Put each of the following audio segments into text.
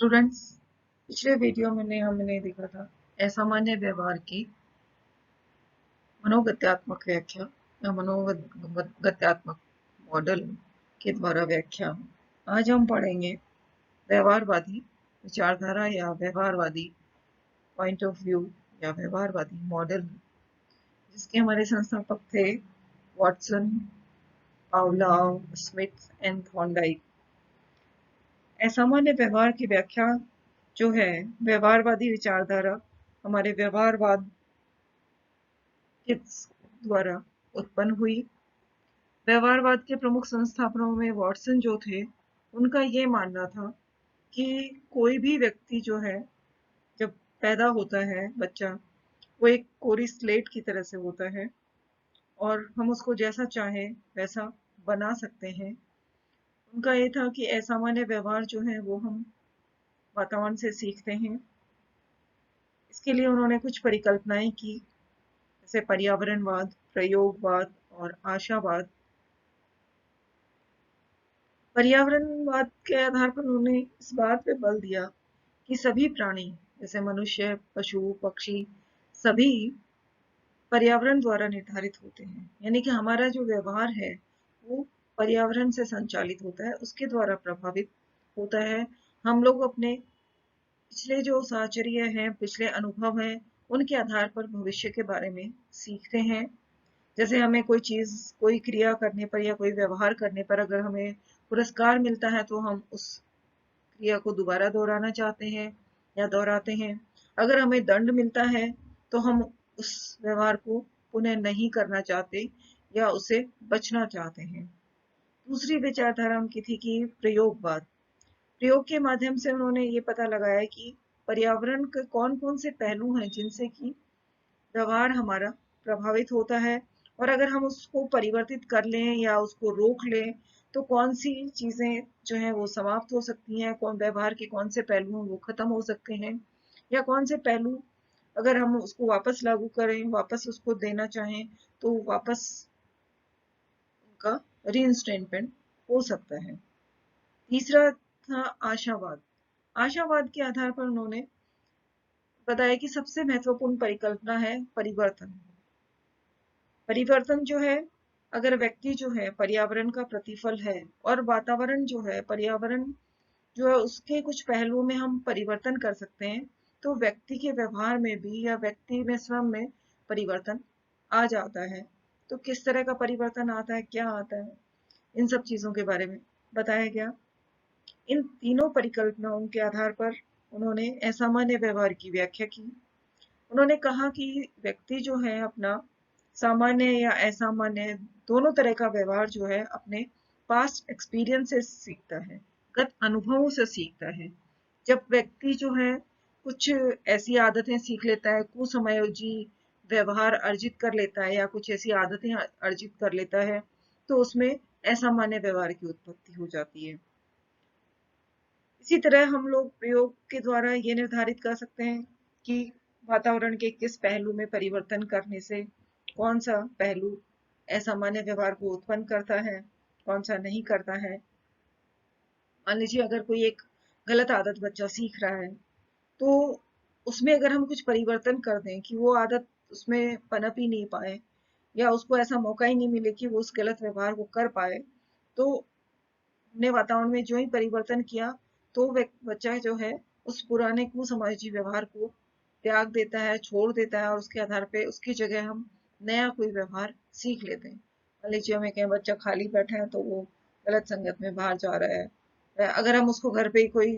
Students, पिछले video में हमने देखा था असामान्य व्यवहार की मनोगत्यात्मक व्याख्या या मनोगत्यात्मक मॉडल के द्वारा व्याख्या। आज हम पढ़ेंगे व्यवहारवादी विचारधारा या व्यवहारवादी पॉइंट ऑफ व्यू या व्यवहारवादी मॉडल, जिसके हमारे संस्थापक थे Watson, Pavlov, Smith and Thorndike. असामान्य व्यवहार की व्याख्या जो है व्यवहारवादी विचारधारा हमारे व्यवहारवाद के द्वारा उत्पन्न हुई। व्यवहारवाद के प्रमुख संस्थापकों में वॉटसन जो थे, उनका ये मानना था कि कोई भी व्यक्ति जो है, जब पैदा होता है बच्चा, वो एक कोरी स्लेट की तरह से होता है और हम उसको जैसा चाहे वैसा बना सकते हैं। उनका ये था कि असामान्य व्यवहार जो है वो हम वातावरण से सीखते हैं। इसके लिए उन्होंने कुछ परिकल्पनाएं की, जैसे पर्यावरणवाद, प्रयोगवाद और आशावाद। पर्यावरणवाद के आधार पर उन्होंने इस बात पे बल दिया कि सभी प्राणी, जैसे मनुष्य, पशु, पक्षी, सभी पर्यावरण द्वारा निर्धारित होते हैं। यानी कि हमारा जो व्यवहार है वो पर्यावरण से संचालित होता है, उसके द्वारा प्रभावित होता है। हम लोग अपने पिछले जो साहचर्य हैं, पिछले अनुभव हैं, उनके आधार पर भविष्य के बारे में सीखते हैं। जैसे हमें कोई चीज, कोई क्रिया करने पर या कोई व्यवहार करने पर अगर हमें पुरस्कार मिलता है तो हम उस क्रिया को दोबारा दोहराना चाहते हैं या दोहराते हैं। अगर हमें दंड मिलता है तो हम उस व्यवहार को पुनः नहीं करना चाहते या उसे बचना चाहते हैं। दूसरी विचारधारा उनकी थी कि प्रयोगवाद। प्रयोग के माध्यम से उन्होंने ये पता लगाया कि पर्यावरण के कौन कौन से पहलू हैं जिनसे कि व्यवहार हमारा प्रभावित होता है, और अगर हम उसको परिवर्तित कर लें या उसको रोक लें तो कौन सी चीजें जो हैं वो समाप्त हो सकती हैं, कौन व्यवहार के कौन से पहलू हैं वो खत्म हो सकते हैं, या कौन से पहलू अगर हम उसको वापस लागू करें, वापस उसको देना चाहें तो वापस उनका रीइंस्टेटमेंट हो सकता है। तीसरा था आशावाद। आशावाद के आधार पर उन्होंने बताया कि सबसे महत्वपूर्ण परिकल्पना है परिवर्तन। परिवर्तन जो है, अगर व्यक्ति जो है पर्यावरण का प्रतिफल है और वातावरण जो है, पर्यावरण जो है उसके कुछ पहलुओं में हम परिवर्तन कर सकते हैं, तो व्यक्ति के व्यवहार में भी या व्यक्ति में स्वयं में परिवर्तन आ जाता है। तो किस तरह का परिवर्तन आता है, क्या आता है, इन सब चीजों के बारे में बताया गया। इन तीनों परिकल्पनाओं के आधार पर उन्होंने असामान्य व्यवहार की व्याख्या की। उन्होंने कहा कि व्यक्ति जो है अपना सामान्य या असामान्य दोनों तरह का व्यवहार जो है अपने पास्ट एक्सपीरियंस से सीखता है, गत अनुभवों से सीखता है। जब व्यक्ति जो है कुछ ऐसी आदतें सीख लेता है, कुसमयोजी व्यवहार अर्जित कर लेता है या कुछ ऐसी आदतें अर्जित कर लेता है, तो उसमें असामान्य व्यवहार की उत्पत्ति हो जाती है। इसी तरह हम लोग प्रयोग के द्वारा ये निर्धारित कर सकते हैं कि वातावरण के किस पहलू में परिवर्तन करने से कौन सा पहलू असामान्य व्यवहार को उत्पन्न करता है, कौन सा नहीं करता है। मान लीजिए अगर कोई एक गलत आदत बच्चा सीख रहा है, तो उसमें अगर हम कुछ परिवर्तन कर दें कि वो आदत उसमें पनप ही नहीं पाए या उसको ऐसा मौका ही नहीं मिले कि वो उस गलत व्यवहार को कर पाए, तो हमने वातावरण में जो ही परिवर्तन किया तो बच्चा जो है उस पुराने कुसामाजिक व्यवहार को त्याग देता है, छोड़ देता है, और उसके आधार पे उसकी जगह हम नया कोई व्यवहार सीख लेते हैं। मान लीजिए हमें कहीं बच्चा खाली बैठा है तो वो गलत संगत में बाहर जा रहा है, अगर हम उसको घर पे ही कोई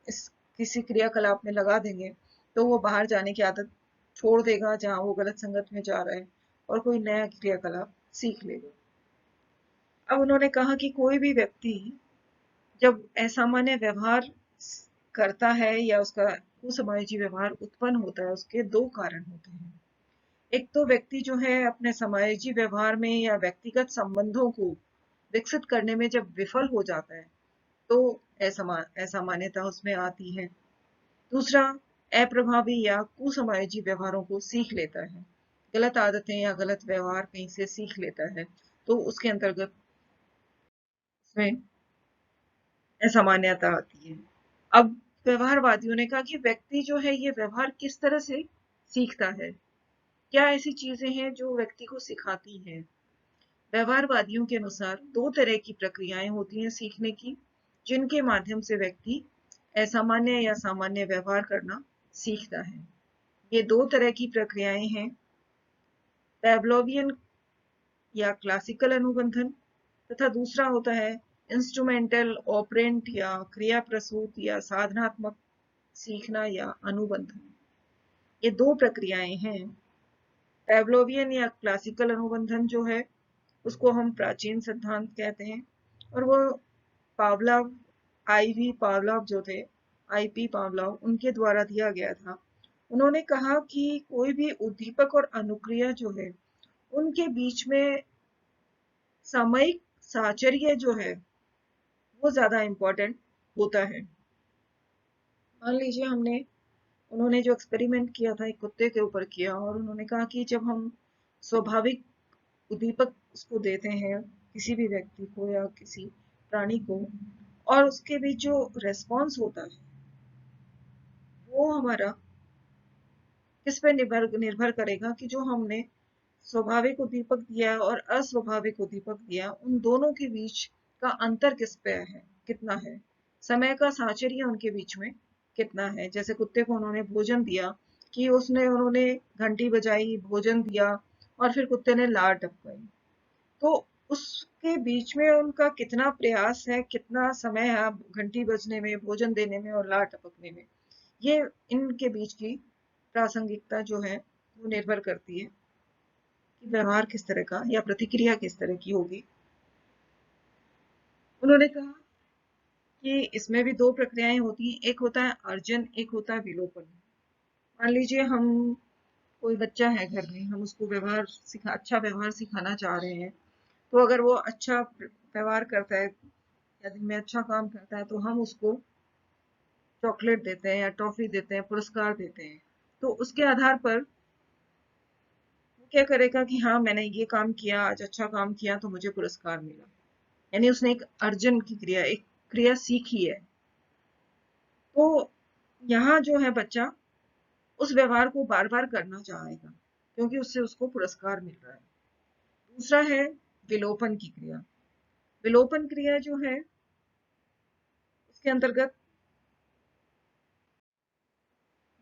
इस किसी क्रियाकलाप में लगा देंगे तो वो बाहर जाने की आदत छोड़ देगा जहाँ वो गलत संगत में जा रहा है और कोई नया क्रियाकलाप सीख लेगा। अब उन्होंने कहा कि कोई भी व्यक्ति जब असामान्य व्यवहार करता है या उसका कुसमाजी व्यवहार उत्पन्न होता है, उसके दो कारण होते हैं। एक तो व्यक्ति जो है अपने समाजी व्यवहार में या व्यक्तिगत संबंधों को विकसित करने में जब विफल हो जाता है तो असामान्यता उसमें आती है। दूसरा, अप्रभावी या कुसमाजी व्यवहारों को सीख लेता है, गलत आदतें या गलत व्यवहार कहीं से सीख लेता है, तो उसके अंतर्गत उसमें असामान्यता आती है। अब व्यवहारवादियों ने कहा कि व्यक्ति जो है ये व्यवहार किस तरह से सीखता है, क्या ऐसी चीजें हैं जो व्यक्ति को सिखाती हैं। व्यवहारवादियों के अनुसार दो तरह की प्रक्रियाएं होती हैं सीखने की, जिनके माध्यम से व्यक्ति असामान्य या सामान्य व्यवहार करना सीखता है। ये दो तरह की प्रक्रियाएं हैं, पैवलोवियन या क्लासिकल अनुबंधन, तथा दूसरा होता है इंस्ट्रूमेंटल ऑपरेंट या क्रिया प्रसूत या साधनात्मक सीखना या अनुबंधन। ये दो प्रक्रियाएं हैं। पैवलोवियन या क्लासिकल अनुबंधन जो है उसको हम प्राचीन सिद्धांत कहते हैं, और वो पावलोव, आईवी पावलोव जो थे, आईपी पावलोव, उनके द्वारा दिया गया था। उन्होंने कहा कि कोई भी उद्दीपक और अनुक्रिया जो है उनके बीच में सामयिक साहचर्य जो है वो ज्यादा इम्पोर्टेंट होता है। मान लीजिए उन्होंने जो एक्सपेरिमेंट किया था एक कुत्ते के ऊपर किया, और उन्होंने कहा कि जब हम स्वाभाविक उद्दीपक उसको देते हैं, किसी भी व्यक्ति को या किसी प्राणी को, और उसके बीच जो रेस्पॉन्स होता है वो हमारा किस पे निर्भर करेगा कि जो हमने स्वाभाविक उद्दीपक दिया और अस्वाभाविक उद्दीपक दिया उन दोनों के बीच का अंतर किस पे है, कितना है, समय का साहचर्य उनके बीच में कितना है। जैसे कुत्ते को उन्होंने भोजन दिया कि उन्होंने घंटी बजाई, भोजन दिया, और फिर कुत्ते ने लार टपकाई, तो उसके बीच में उनका कितना प्रयास है, कितना समय है घंटी बजने में, भोजन देने में और लार टपकने में, ये इनके बीच की प्रासंगिकता जो है वो निर्भर करती है कि व्यवहार किस तरह का या प्रतिक्रिया किस तरह की होगी। उन्होंने कहा कि इसमें भी दो प्रक्रियाएं होती हैं, एक होता है अर्जन, एक होता है विलोपन। मान लीजिए कोई बच्चा है घर में, हम उसको अच्छा व्यवहार सिखाना चाह रहे हैं, तो अगर वो अच्छा व्यवहार करता है या दिन में अच्छा काम करता है तो हम उसको चॉकलेट देते हैं या टॉफी देते हैं, पुरस्कार देते हैं। तो उसके आधार पर वो क्या करेगा कि हाँ मैंने ये काम किया, आज अच्छा काम किया तो मुझे पुरस्कार मिला, यानी उसने एक अर्जन की क्रिया, एक क्रिया सीखी है। तो यहाँ जो है बच्चा उस व्यवहार को बार बार करना चाहेगा क्योंकि उससे उसको पुरस्कार मिल रहा है। दूसरा है विलोपन की क्रिया। विलोपन क्रिया जो है उसके अंतर्गत,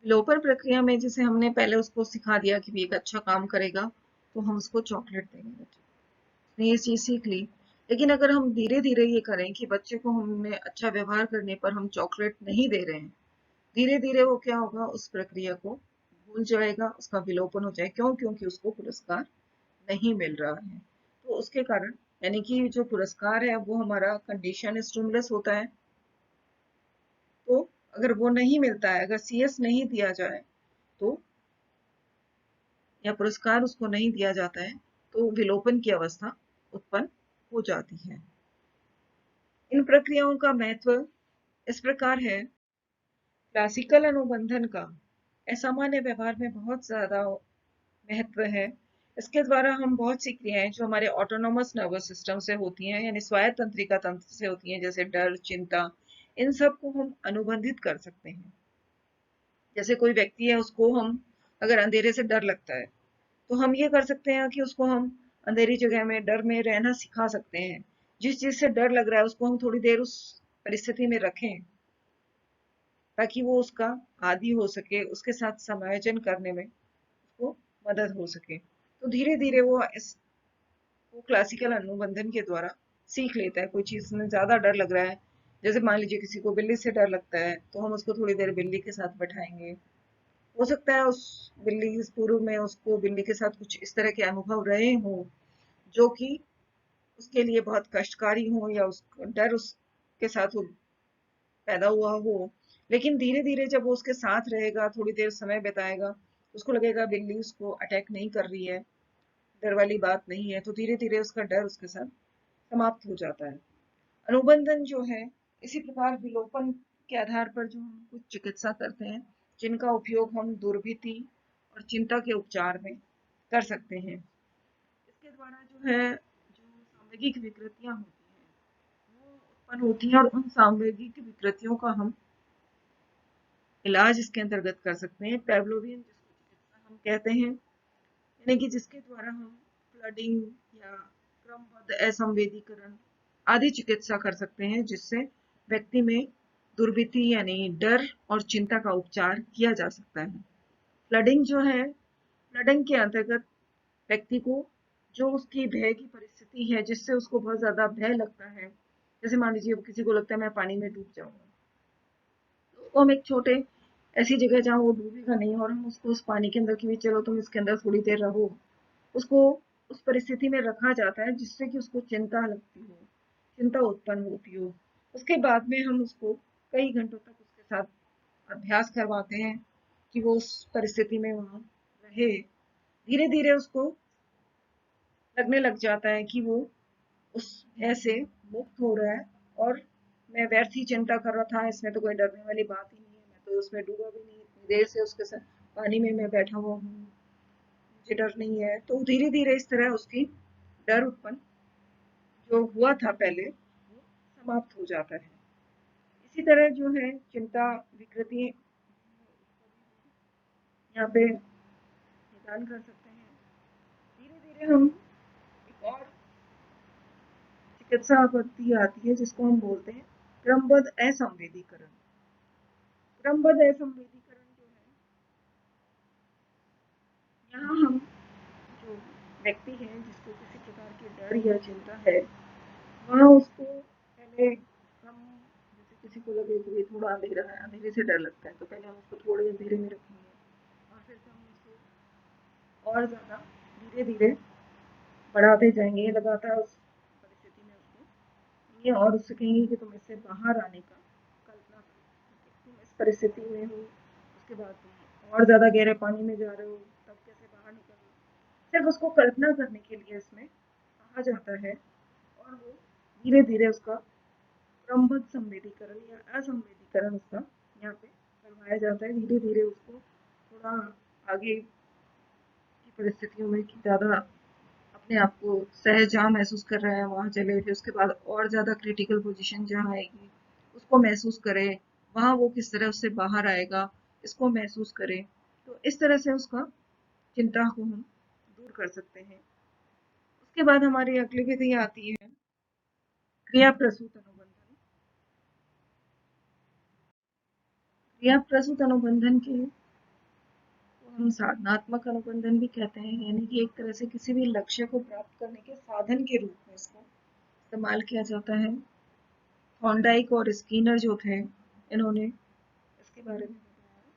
विलोपन प्रक्रिया में जैसे हमने पहले उसको सिखा दिया कि एक अच्छा काम करेगा तो हम उसको चॉकलेट देंगे, उसने ये चीज सीख ली। लेकिन अगर हम धीरे धीरे ये करें कि बच्चे को हमने अच्छा व्यवहार करने पर हम चॉकलेट नहीं दे रहे हैं, धीरे धीरे वो क्या होगा, उस प्रक्रिया को भूल जाएगा, उसका विलोपन हो जाए। क्यों? क्योंकि उसको पुरस्कार नहीं मिल रहा है। तो उसके कारण, यानी कि जो पुरस्कार है वो हमारा कंडीशन स्टिमुलस होता है, तो अगर वो नहीं मिलता है, अगर सीएस नहीं दिया जाए तो, या पुरस्कार उसको नहीं दिया जाता है, तो विलोपन की अवस्था उत्पन्न हो जाती है। इन प्रक्रियाओं का महत्व इस प्रकार है। क्लासिकल अनुबंधन का असामान्य व्यवहार में बहुत ज्यादा महत्व है। इसके द्वारा हम बहुत सी क्रियाएं जो हमारे ऑटोनोमस नर्वस सिस्टम से होती हैं, यानी स्वायत्त तंत्रिका तंत्र से होती हैं, जैसे डर, चिंता, इन सब को हम अनुबंधित कर सकते हैं। जैसे कोई व्यक्ति है, उसको हम अगर अंधेरे से डर लगता है तो हम ये कर सकते हैं कि उसको हम अंधेरी जगह में डर में रहना सिखा सकते हैं। जिस चीज से डर लग रहा है उसको हम थोड़ी देर उस परिस्थिति में रखें ताकि वो उसका आदी हो सके, उसके साथ समायोजन करने में उसको मदद हो सके। तो धीरे धीरे वो क्लासिकल अनुबंधन के द्वारा सीख लेता है। कोई चीज में ज्यादा डर लग रहा है, जैसे मान लीजिए किसी को बिल्ली से डर लगता है, तो हम उसको थोड़ी देर बिल्ली के साथ बैठाएंगे। हो सकता है उस पूर्व में उसको बिल्ली के साथ कुछ इस तरह के अनुभव रहे हों जो कि उसके लिए बहुत कष्टकारी हो, या उसका डर उसके साथ पैदा हुआ हो। लेकिन धीरे धीरे जब वो उसके साथ रहेगा, थोड़ी देर समय बिताएगा, उसको लगेगा बिल्ली उसको अटैक नहीं कर रही है, डर वाली बात नहीं है, तो धीरे धीरे उसका डर उसके साथ समाप्त हो जाता है। अनुबंधन जो है, इसी प्रकार विलोपन के आधार पर जो हम कुछ चिकित्सा करते हैं, जिनका उपयोग हम दुर्भीति और चिंता के उपचार में कर सकते हैं। इसके द्वारा जो है, जो सामूहिक विकृतियां होती हैं वो उत्पन्न होती हैं, और उन सामूहिक विकृतियों का हम इलाज इसके अंतर्गत कर सकते हैं। पेवलोवियन जिसको चिकित्सा हम कहते हैं, यानी कि जिसके द्वारा हम फ्लडिंग या क्रमबद्ध असंवेदीकरण आदि चिकित्सा कर सकते हैं, जिससे व्यक्ति में दुर्भिति यानी डर और चिंता का उपचार किया जा सकता है। फ्लडिंग जो है, फ्लडिंग के अंतर्गत व्यक्ति को जो उसकी भय की परिस्थिति है, जिससे उसको बहुत ज़्यादा भय लगता है, जैसे मान लीजिए किसी को लगता है मैं पानी में डूब जाऊंगा, तो हम एक छोटे ऐसी जगह जहाँ वो डूबेगा नहीं और हम उसको उस पानी के अंदर कि भी चलो तुम इसके अंदर थोड़ी देर रहो, उसको उस परिस्थिति में रखा जाता है जिससे कि उसको चिंता लगती हो, चिंता उत्पन्न होती हो। उसके बाद में हम उसको कई घंटों तक उसके साथ अभ्यास करवाते हैं कि वो उस परिस्थिति में वहाँ रहे। धीरे धीरे उसको लगने लग जाता है कि वो उस भय से मुक्त हो रहा है और मैं व्यर्थ ही चिंता कर रहा था, इसमें तो कोई डरने वाली बात ही नहीं है, मैं तो उसमें डूबा भी नहीं, इतनी देर से उसके साथ पानी में मैं बैठा हुआ हूँ, मुझे डर नहीं है। तो धीरे धीरे इस तरह उसकी डर उत्पन्न जो हुआ था पहले वो समाप्त हो जाता है। इसी तरह जो है चिंता विकृति यहाँ पे निदान कर सकते हैं। धीरे धीरे हम एक और चिकित्सा पद्धति आती है जिसको हम बोलते हैं क्रमबद्ध असंवेदीकरण। क्रमबद्ध असंवेदीकरण जो है, यहाँ हम जो व्यक्ति है जिसको किसी प्रकार की डर या चिंता है, वहाँ उसको पहले हम जैसे किसी को लगे कि थोड़ा अंधेरा है, अंधेरे से डर लगता है, तो पहले हम उसको थोड़े अंधेरे में रखेंगे और फिर हम उसको और ज़्यादा धीरे धीरे बढ़ाते जाएंगे, लगातार उस परिस्थिति में उसको ये और उससे कहेंगे कि तुम इससे बाहर आने का कल्पना करो, तुम इस परिस्थिति में हो, उसके बाद तुम और ज़्यादा गहरे पानी में जा रहे हो, तब कैसे बाहर निकलना, सिर्फ उसको कल्पना करने के लिए इसमें कहा जाता है। और वो धीरे धीरे उसका क्रमबद्ध संवेदीकरण या असंवेदीकरण उसका यहाँ पे करवाया जाता है। धीरे धीरे उसको थोड़ा आगे की परिस्थितियों में कि ज़्यादा अपने आप को सहज जहाँ महसूस कर रहा है वहाँ चले, फिर उसके बाद और ज़्यादा क्रिटिकल पोजीशन जहाँ आएगी उसको महसूस करे, वहाँ वो किस तरह उससे बाहर आएगा इसको महसूस करे। तो इस तरह से उसका चिंता को हम दूर कर सकते हैं। उसके बाद हमारी अगली विधि आती है क्रिया प्रसूत अनुबंधन। क्रिया प्रसूत अनुबंधन के को हम साधनात्मक अनुबंधन भी कहते हैं, यानी कि एक तरह से किसी भी लक्ष्य को प्राप्त करने के साधन के रूप में इसको इस्तेमाल किया जाता है। थॉर्नडाइक और स्किनर जो थे, इन्होंने इसके बारे में बताया।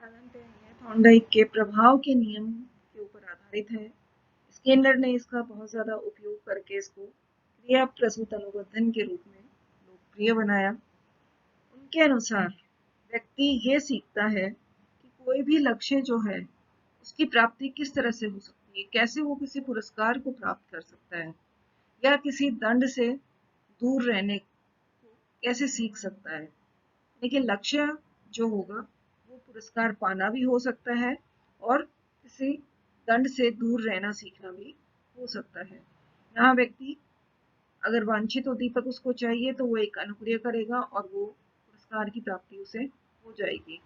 साधारणतः यह थॉर्नडाइक के प्रभाव के नियम के ऊपर आधारित है। स्किनर ने इसका बहुत ज़्यादा उपयोग करके इसको क्रिया प्रसूत अनुबंधन के रूप में लोकप्रिय बनाया। उनके अनुसार व्यक्ति ये सीखता है कि कोई भी लक्ष्य जो है उसकी प्राप्ति किस तरह से हो सकती है, कैसे वो किसी पुरस्कार को प्राप्त कर सकता है या किसी दंड से दूर रहने को कैसे सीख सकता है। लेकिन लक्ष्य जो होगा वो पुरस्कार पाना भी हो सकता है और किसी दंड से दूर रहना सीखना भी हो सकता है। यहाँ व्यक्ति अगर वांछित उद्दीपक उसको चाहिए तो वो एक अनुक्रिया करेगा और वो पुरस्कार की प्राप्ति उसे हो जाएगी।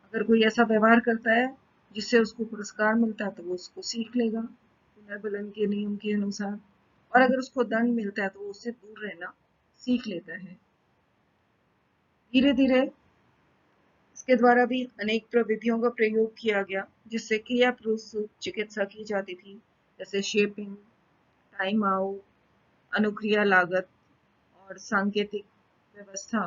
अगर कोई ऐसा व्यवहार करता है जिससे उसको पुरस्कार मिलता है तो वो उसको सीख लेगा पुनर्बलन के नियम के अनुसार, और अगर उसको दंड मिलता है तो वो उससे दूर रहना सीख लेता है। धीरे धीरे इसके द्वारा भी अनेक प्रविधियों का प्रयोग किया गया जिससे क्रिया प्रसूत चिकित्सा की जाती थी, जैसे शेपिंग, टाइम आउट, अनुक्रिया लागत और सांकेतिक व्यवस्था